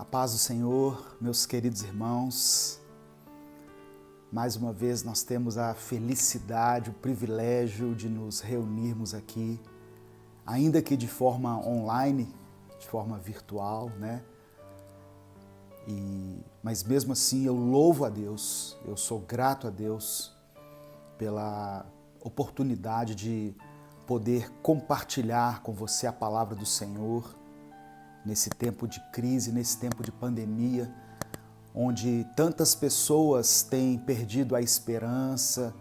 A paz do Senhor, meus queridos irmãos. Mais uma vez nós temos a felicidade, o privilégio de nos reunirmos aqui, ainda que de forma online, de forma virtual, né? Mas mesmo assim eu louvo a Deus, eu sou grato a Deus pela oportunidade de poder compartilhar com você a palavra do Senhor nesse tempo de crise, nesse tempo de pandemia, onde tantas pessoas têm perdido a esperança,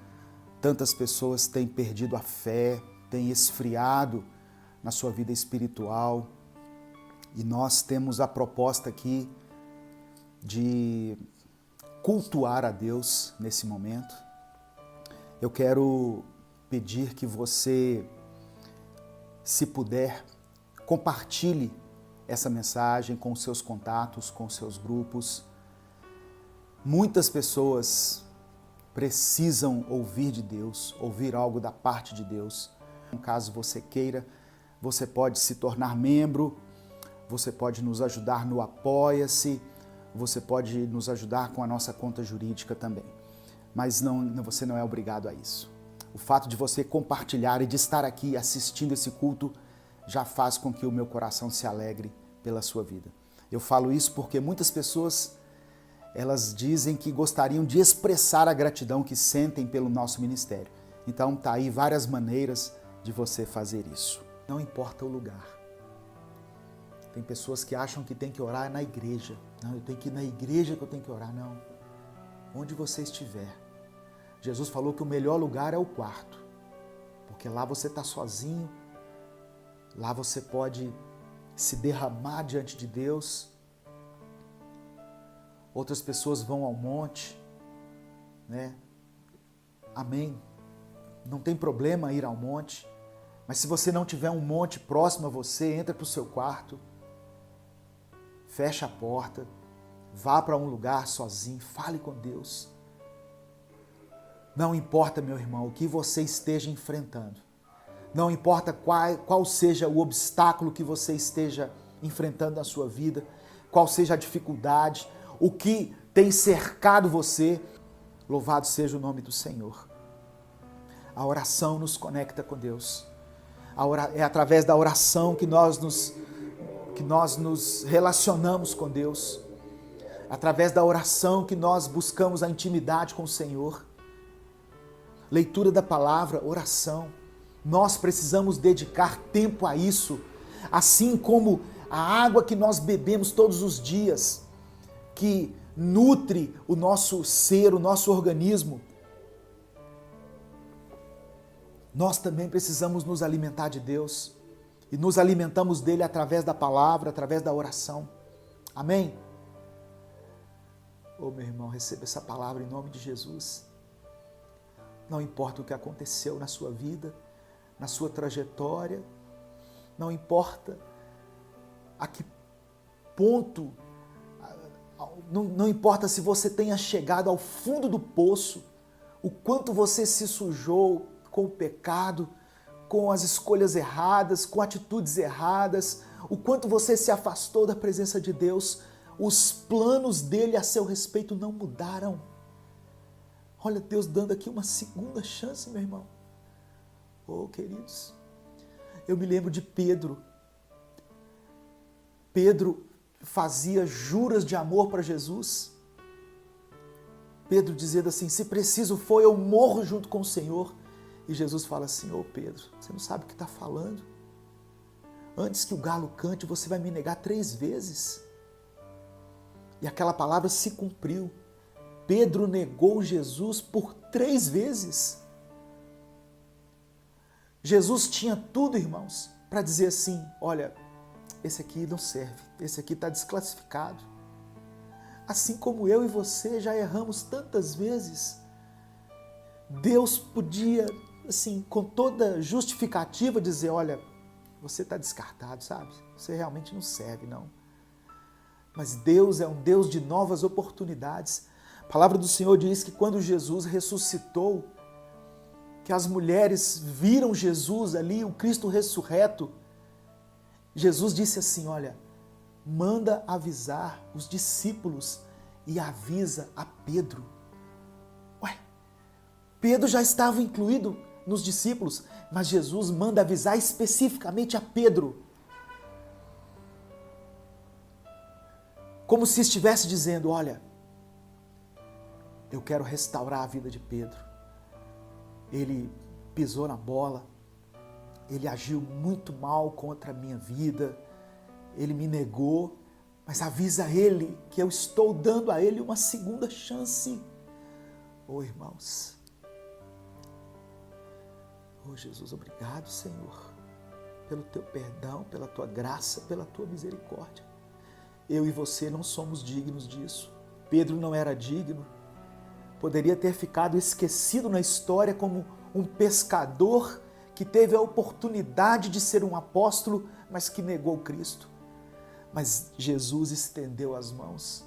tantas pessoas têm perdido a fé, têm esfriado na sua vida espiritual. E nós temos a proposta aqui de cultuar a Deus nesse momento. Eu quero pedir que você, se puder, compartilhe essa mensagem com os seus contatos, com os seus grupos. Muitas pessoas precisam ouvir de Deus, ouvir algo da parte de Deus. Caso você queira, você pode se tornar membro, você pode nos ajudar no Apoia-se, você pode nos ajudar com a nossa conta jurídica também. Mas você não é obrigado a isso. O fato de você compartilhar e de estar aqui assistindo esse culto já faz com que o meu coração se alegre pela sua vida. Eu falo isso porque muitas pessoas, elas dizem que gostariam de expressar a gratidão que sentem pelo nosso ministério. Então tá aí várias maneiras de você fazer isso. Não importa o lugar. Tem pessoas que acham que tem que orar na igreja. Não, eu tenho que ir na igreja que eu tenho que orar. Não. Onde você estiver. Jesus falou que o melhor lugar é o quarto. Porque lá você está sozinho. Lá você pode se derramar diante de Deus. Outras pessoas vão ao monte, né? Amém. Não tem problema ir ao monte. Mas se você não tiver um monte próximo a você, entra para o seu quarto, fecha a porta, vá para um lugar sozinho, fale com Deus. Não importa, meu irmão, o que você esteja enfrentando. Não importa qual seja o obstáculo que você esteja enfrentando na sua vida, qual seja a dificuldade, o que tem cercado você, louvado seja o nome do Senhor. A oração nos conecta com Deus. É através da oração que nós nos relacionamos com Deus. Através da oração que nós buscamos a intimidade com o Senhor. Leitura da palavra, oração. Nós precisamos dedicar tempo a isso, assim como a água que nós bebemos todos os dias, que nutre o nosso ser, o nosso organismo. Nós também precisamos nos alimentar de Deus e nos alimentamos dele através da palavra, através da oração. Amém? Ô meu irmão, receba essa palavra em nome de Jesus. Não importa o que aconteceu na sua vida, na sua trajetória, não importa a que ponto, não importa se você tenha chegado ao fundo do poço, o quanto você se sujou com o pecado, com as escolhas erradas, com atitudes erradas, o quanto você se afastou da presença de Deus, os planos dele a seu respeito não mudaram. Olha, Deus dando aqui uma segunda chance, meu irmão. Oh, queridos, eu me lembro de Pedro. Pedro fazia juras de amor para Jesus. Pedro dizendo assim, se preciso for, eu morro junto com o Senhor. E Jesus fala assim, ô Pedro, você não sabe o que está falando? Antes que o galo cante, você vai me negar 3 vezes. E aquela palavra se cumpriu. Pedro negou Jesus por 3 vezes. Jesus tinha tudo, irmãos, para dizer assim, olha, esse aqui não serve, esse aqui está desclassificado. Assim como eu e você já erramos tantas vezes, Deus podia, assim, com toda justificativa dizer, olha, você está descartado, sabe? Você realmente não serve, não. Mas Deus é um Deus de novas oportunidades. A palavra do Senhor diz que quando Jesus ressuscitou, que as mulheres viram Jesus ali, o Cristo ressurreto, Jesus disse assim, olha, manda avisar os discípulos e avisa a Pedro. Ué, Pedro já estava incluído nos discípulos, mas Jesus manda avisar especificamente a Pedro. Como se estivesse dizendo, olha, eu quero restaurar a vida de Pedro. Ele pisou na bola, ele agiu muito mal contra a minha vida, ele me negou, mas avisa ele que eu estou dando a ele uma segunda chance. Oh, irmãos, oh Jesus, obrigado, Senhor, pelo teu perdão, pela tua graça, pela tua misericórdia. Eu e você não somos dignos disso. Pedro não era digno. Poderia ter ficado esquecido na história como um pescador que teve a oportunidade de ser um apóstolo, mas que negou Cristo. Mas Jesus estendeu as mãos.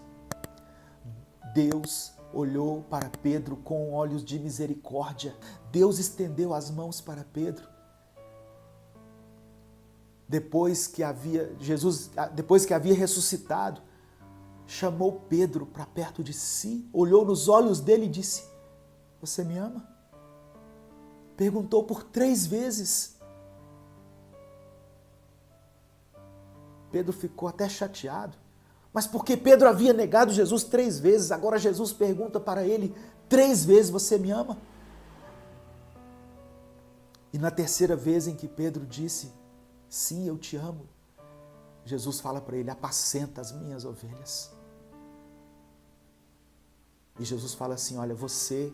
Deus olhou para Pedro com olhos de misericórdia. Deus estendeu as mãos para Pedro. Depois que havia ressuscitado, chamou Pedro para perto de si, olhou nos olhos dele e disse, você me ama? Perguntou por 3 vezes. Pedro ficou até chateado, mas porque Pedro havia negado Jesus 3 vezes, agora Jesus pergunta para ele 3 vezes, você me ama? E na 3ª vez em que Pedro disse, sim, eu te amo, Jesus fala para ele, apacenta as minhas ovelhas. E Jesus fala assim, olha, você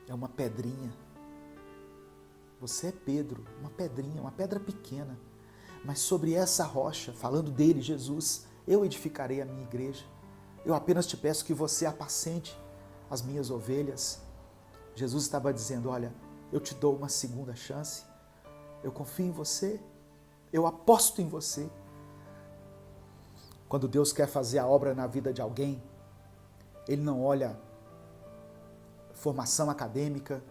é uma pedrinha. Você é Pedro, uma pedrinha, uma pedra pequena. Mas sobre essa rocha, falando dele, Jesus, eu edificarei a minha igreja. Eu apenas te peço que você apacente as minhas ovelhas. Jesus estava dizendo, olha, eu te dou uma segunda chance. Eu confio em você. Eu aposto em você. Quando Deus quer fazer a obra na vida de alguém, Ele não olha formação acadêmica,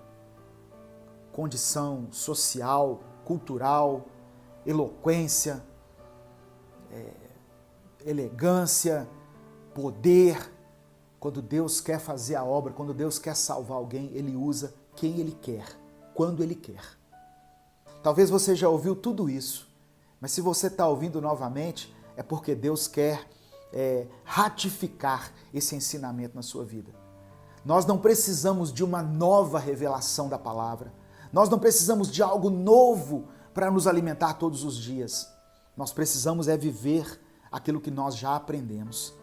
condição social, cultural, eloquência, elegância, poder. Quando Deus quer fazer a obra, quando Deus quer salvar alguém, Ele usa quem Ele quer, quando Ele quer. Talvez você já ouviu tudo isso, mas se você está ouvindo novamente, é porque Deus quer ratificar esse ensinamento na sua vida. Nós não precisamos de uma nova revelação da palavra. Nós não precisamos de algo novo para nos alimentar todos os dias. Nós precisamos viver aquilo que nós já aprendemos.